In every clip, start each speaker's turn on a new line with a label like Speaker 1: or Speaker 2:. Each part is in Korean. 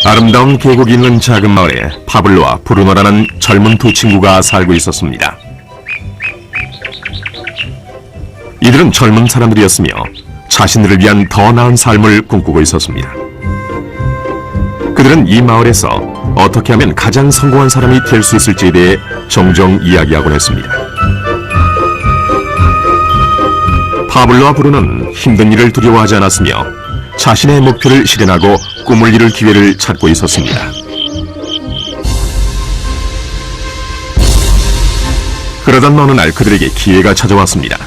Speaker 1: 아름다운 계곡이 있는 작은 마을에 파블로와 브루노라는 젊은 두 친구가 살고 있었습니다. 이들은 젊은 사람들이었으며 자신들을 위한 더 나은 삶을 꿈꾸고 있었습니다. 그들은 이 마을에서 어떻게 하면 가장 성공한 사람이 될 수 있을지에 대해 종종 이야기하곤 했습니다. 파블로와 브루노는 힘든 일을 두려워하지 않았으며 자신의 목표를 실현하고 꿈을 이룰 기회를 찾고 있었습니다. 그러던 어느 날 그들에게 기회가 찾아왔습니다.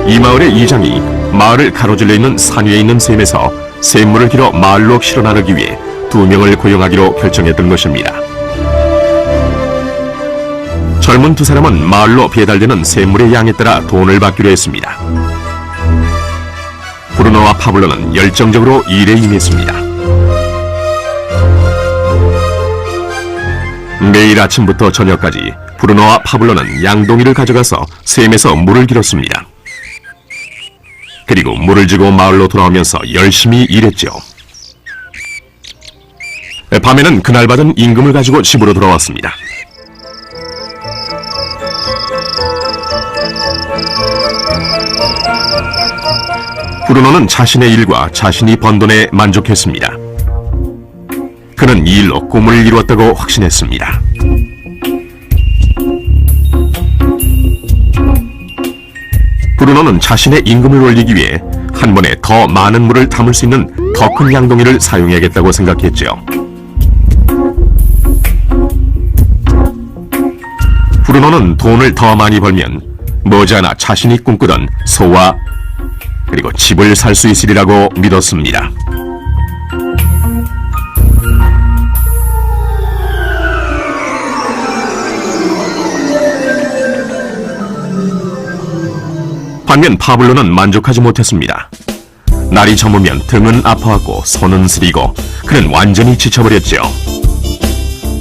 Speaker 1: 이 마을의 이장이 마을을 가로질러 있는 산 위에 있는 샘에서 샘물을 길어 마을로 실어 나르기 위해 2명을 고용하기로 결정했던 것입니다. 젊은 두 사람은 마을로 배달되는 샘물의 양에 따라 돈을 받기로 했습니다. 브루노와 파블로는 열정적으로 일에 임했습니다. 매일 아침부터 저녁까지 브루노와 파블로는 양동이를 가져가서 샘에서 물을 길었습니다. 그리고 물을 지고 마을로 돌아오면서 열심히 일했죠. 밤에는 그날 받은 임금을 가지고 집으로 돌아왔습니다. 브루노는 자신의 일과 자신이 번 돈에 만족했습니다. 그는 이 일로 꿈을 이루었다고 확신했습니다. 브루노는 자신의 임금을 올리기 위해 한 번에 더 많은 물을 담을 수 있는 더 큰 양동이를 사용해야겠다고 생각했죠. 브루노는 돈을 더 많이 벌면 머지않아 자신이 꿈꾸던 소와 그리고 집을 살 수 있으리라고 믿었습니다. 반면 파블로는 만족하지 못했습니다. 날이 저무면 등은 아파하고 손은 쓰리고 그는 완전히 지쳐버렸죠.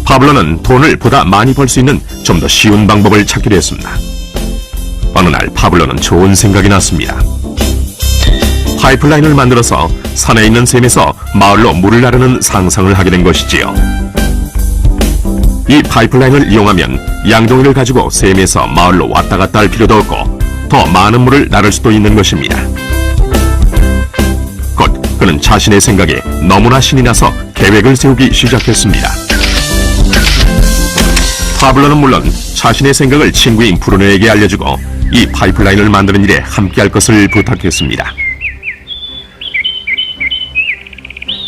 Speaker 1: 파블로는 돈을 보다 많이 벌 수 있는 좀 더 쉬운 방법을 찾기로 했습니다. 어느 날 파블로는 좋은 생각이 났습니다. 파이프라인을 만들어서 산에 있는 샘에서 마을로 물을 나르는 상상을 하게 된 것이지요. 이 파이프라인을 이용하면 양동이를 가지고 샘에서 마을로 왔다 갔다 할 필요도 없고 더 많은 물을 나를 수도 있는 것입니다. 곧 그는 자신의 생각에 너무나 신이 나서 계획을 세우기 시작했습니다. 파블로는 물론 자신의 생각을 친구인 브루노에게 알려주고 이 파이프라인을 만드는 일에 함께할 것을 부탁했습니다.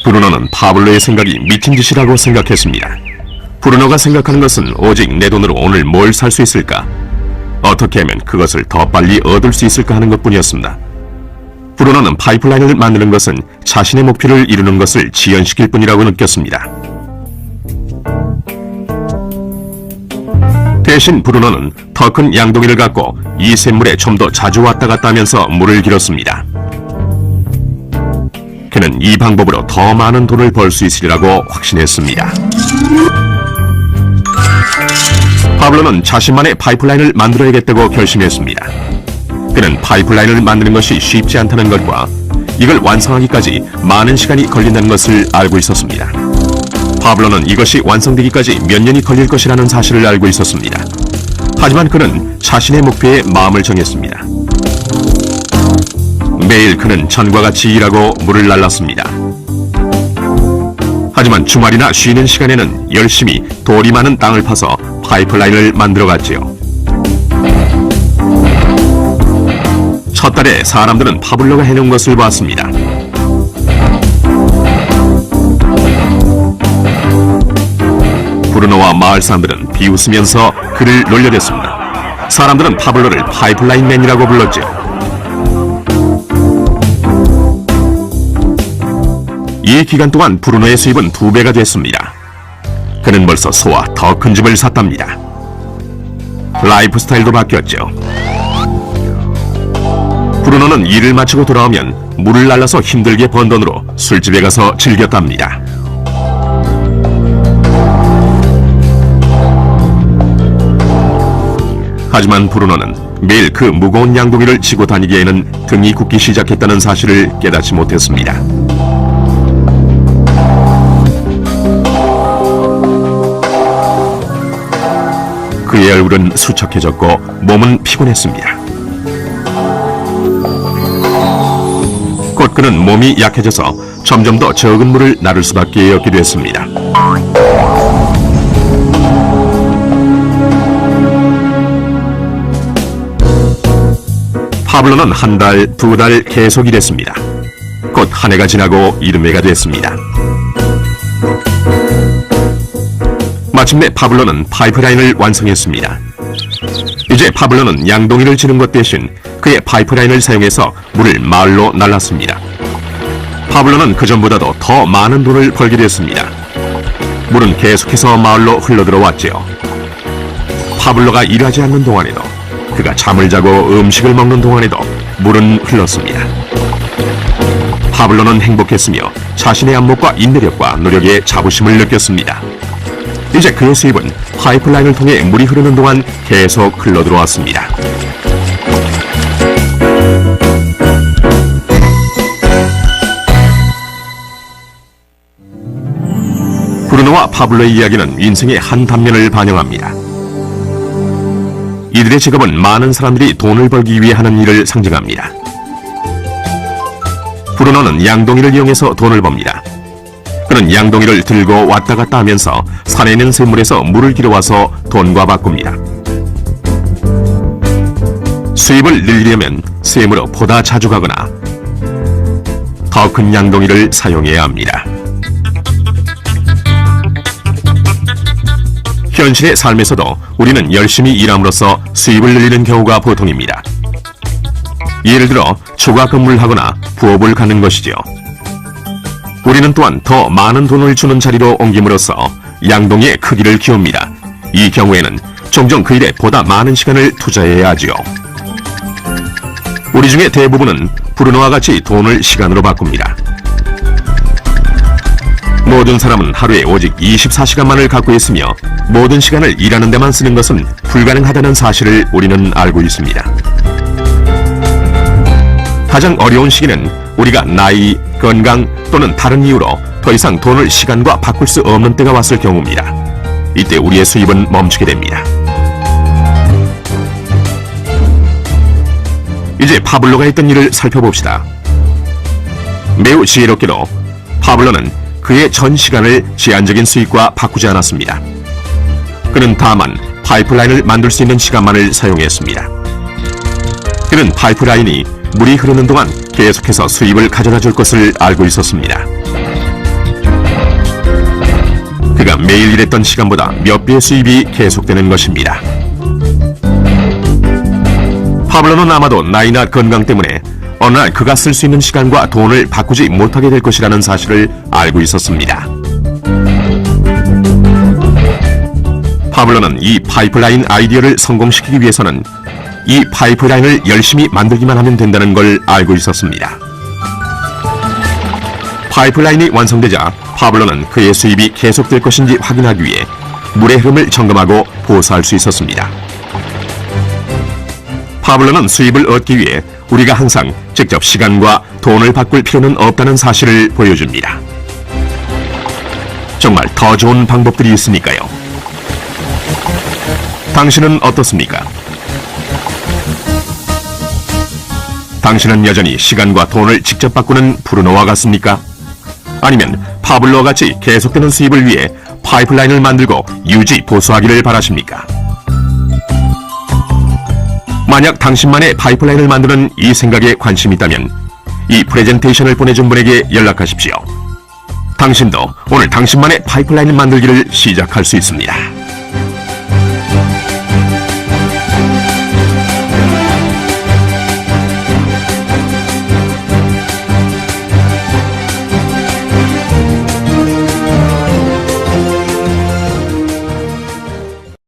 Speaker 1: 브루노는 파블로의 생각이 미친 짓이라고 생각했습니다. 브루노가 생각하는 것은 오직 내 돈으로 오늘 뭘 살 수 있을까? 어떻게 하면 그것을 더 빨리 얻을 수 있을까 하는 것뿐이었습니다. 브루노는 파이프라인을 만드는 것은 자신의 목표를 이루는 것을 지연시킬 뿐이라고 느꼈습니다. 대신 브루노는 더 큰 양동이를 갖고 이 샘물에 좀 더 자주 왔다 갔다 하면서 물을 길었습니다. 그는 이 방법으로 더 많은 돈을 벌 수 있으리라고 확신했습니다. 파블로는 자신만의 파이프라인을 만들어야겠다고 결심했습니다. 그는 파이프라인을 만드는 것이 쉽지 않다는 것과 이걸 완성하기까지 많은 시간이 걸린다는 것을 알고 있었습니다. 파블로는 이것이 완성되기까지 몇 년이 걸릴 것이라는 사실을 알고 있었습니다. 하지만 그는 자신의 목표에 마음을 정했습니다. 매일 그는 전과 같이 일하고 물을 날랐습니다. 하지만 주말이나 쉬는 시간에는 열심히 돌이 많은 땅을 파서 파이프라인을 만들어갔지요. 첫 달에 사람들은 파블로가 해놓은 것을 봤습니다. 브루노와 마을 사람들은 비웃으면서 그를 놀려댔습니다. 사람들은 파블로를 파이프라인맨이라고 불렀죠. 이 기간 동안 브루노의 수입은 2배가 됐습니다. 그는 벌써 소와 더 큰 집을 샀답니다. 라이프 스타일도 바뀌었죠. 브루노는 일을 마치고 돌아오면 물을 날라서 힘들게 번 돈으로 술집에 가서 즐겼답니다. 하지만 브루노는 매일 그 무거운 양동이를 지고 다니기에는 등이 굳기 시작했다는 사실을 깨닫지 못했습니다. 그의 얼굴은 수척해졌고 몸은 피곤했습니다. 곧 그는 몸이 약해져서 점점 더 적은 물을 나를 수밖에 없게 됐습니다. 파블로는 한 달, 두 달 계속 일했습니다. 곧 한 해가 지나고 이듬해가 됐습니다. 마침내 파블로는 파이프라인을 완성했습니다. 이제 파블로는 양동이를 지는 것 대신 그의 파이프라인을 사용해서 물을 마을로 날랐습니다. 파블로는 그전보다도 더 많은 돈을 벌게 됐습니다. 물은 계속해서 마을로 흘러들어왔지요. 파블로가 일하지 않는 동안에도, 그가 잠을 자고 음식을 먹는 동안에도 물은 흘렀습니다. 파블로는 행복했으며 자신의 안목과 인내력과 노력에 자부심을 느꼈습니다. 이제 그의 수입은 파이프라인을 통해 물이 흐르는 동안 계속 흘러들어왔습니다. 브루노와 파블로의 이야기는 인생의 한 단면을 반영합니다. 이들의 직업은 많은 사람들이 돈을 벌기 위해 하는 일을 상징합니다. 브루노는 양동이를 이용해서 돈을 법니다. 그는 양동이를 들고 왔다 갔다 하면서 산에 있는 샘물에서 물을 길어와서 돈과 바꿉니다. 수입을 늘리려면 샘으로 보다 자주 가거나 더 큰 양동이를 사용해야 합니다. 현실의 삶에서도 우리는 열심히 일함으로써 수입을 늘리는 경우가 보통입니다. 예를 들어 초과 근무를 하거나 부업을 갖는 것이죠. 우리는 또한 더 많은 돈을 주는 자리로 옮김으로써 양동이의 크기를 키웁니다. 이 경우에는 종종 그 일에 보다 많은 시간을 투자해야 하지요. 우리 중에 대부분은 브루노와 같이 돈을 시간으로 바꿉니다. 모든 사람은 하루에 오직 24시간만을 갖고 있으며 모든 시간을 일하는 데만 쓰는 것은 불가능하다는 사실을 우리는 알고 있습니다. 가장 어려운 시기는 우리가 나이, 건강 또는 다른 이유로 더 이상 돈을 시간과 바꿀 수 없는 때가 왔을 경우입니다. 이때 우리의 수입은 멈추게 됩니다. 이제 파블로가 했던 일을 살펴봅시다. 매우 지혜롭게도 파블로는 그의 전 시간을 제한적인 수입과 바꾸지 않았습니다. 그는 다만 파이프라인을 만들 수 있는 시간만을 사용했습니다. 그는 파이프라인이 물이 흐르는 동안 계속해서 수입을 가져다 줄 것을 알고 있었습니다. 그가 매일 일했던 시간보다 몇 배의 수입이 계속되는 것입니다. 파블로는 아마도 나이나 건강 때문에 어느 날 그가 쓸 수 있는 시간과 돈을 바꾸지 못하게 될 것이라는 사실을 알고 있었습니다. 파블로는 이 파이프라인 아이디어를 성공시키기 위해서는 이 파이프라인을 열심히 만들기만 하면 된다는 걸 알고 있었습니다. 파이프라인이 완성되자 파블로는 그의 수입이 계속될 것인지 확인하기 위해 물의 흐름을 점검하고 보수할 수 있었습니다. 파블로는 수입을 얻기 위해 우리가 항상 직접 시간과 돈을 바꿀 필요는 없다는 사실을 보여줍니다. 정말 더 좋은 방법들이 있으니까요. 당신은 어떻습니까? 당신은 여전히 시간과 돈을 직접 바꾸는 브루노와 같습니까? 아니면 파블로와 같이 계속되는 수입을 위해 파이프라인을 만들고 유지 보수하기를 바라십니까? 만약 당신만의 파이프라인을 만드는 이 생각에 관심이 있다면 이 프레젠테이션을 보내준 분에게 연락하십시오. 당신도 오늘 당신만의 파이프라인을 만들기를 시작할 수 있습니다.